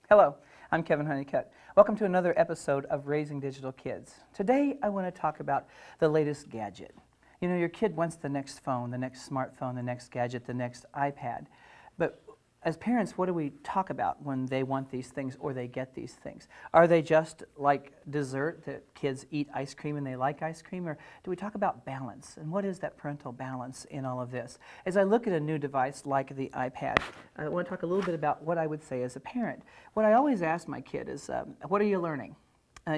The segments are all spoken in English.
Hello, I'm Kevin Honeycutt. Welcome to another episode of Raising Digital Kids. Today I want to talk about the latest gadget. You know, your kid wants the next phone, the next smartphone, the next gadget, the next iPad. But as parents, what do we talk about when they want these things or they get these things? Are they just like dessert that kids eat ice cream and they like ice cream? Or do we talk about balance? And what is that parental balance in all of this? As I look at a new device like the iPad, I want to talk a little bit about what I would say as a parent. What I always ask my kid is, what are you learning?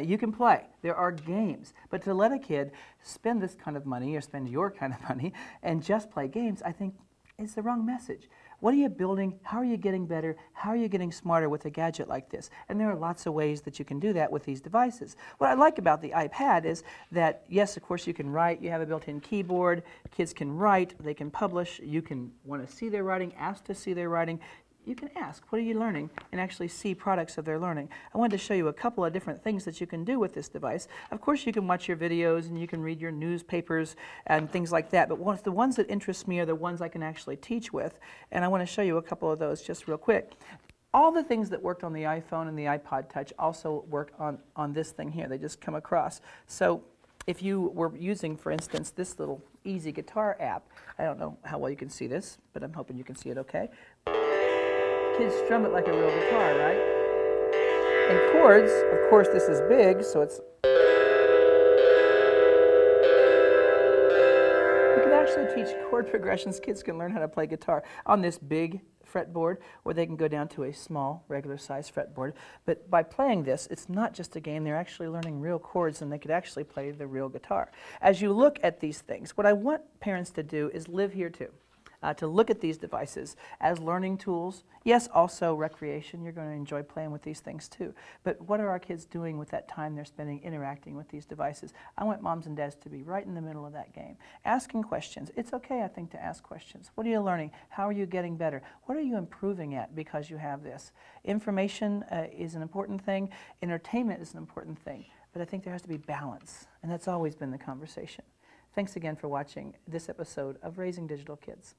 You can play. There are games. But to let a kid spend this kind of money or spend your kind of money and just play games, I think is the wrong message. What are you building? How are you getting better? How are you getting smarter with a gadget like this? And there are lots of ways that you can do that with these devices. What I like about the iPad is that, yes, of course, you can write. You have a built-in keyboard. Kids can write. They can publish. You can want to see their writing, ask to see their writing. You can ask, what are you learning, and actually see products of their learning. I wanted to show you a couple of different things that you can do with this device. Of course, you can watch your videos and you can read your newspapers and things like that, but the ones that interest me are the ones I can actually teach with, and I want to show you a couple of those just real quick. All the things that worked on the iPhone and the iPod Touch also work on this thing here. They just come across. So if you were using, for instance, this little Easy Guitar app, I don't know how well you can see this, but I'm hoping you can see it okay. Kids strum it like a real guitar, right? And chords, of course, this is big, so it's... You can actually teach chord progressions. Kids can learn how to play guitar on this big fretboard, or they can go down to a small, regular-sized fretboard. But by playing this, it's not just a game. They're actually learning real chords, and they could actually play the real guitar. As you look at these things, what I want parents to do is live here too. To look at these devices as learning tools. Yes, also recreation. You're going to enjoy playing with these things too. But what are our kids doing with that time they're spending interacting with these devices? I want moms and dads to be right in the middle of that game. Asking questions. It's okay, I think, to ask questions. What are you learning? How are you getting better? What are you improving at because you have this? Information is an important thing. Entertainment is an important thing. But I think there has to be balance. And that's always been the conversation. Thanks again for watching this episode of Raising Digital Kids.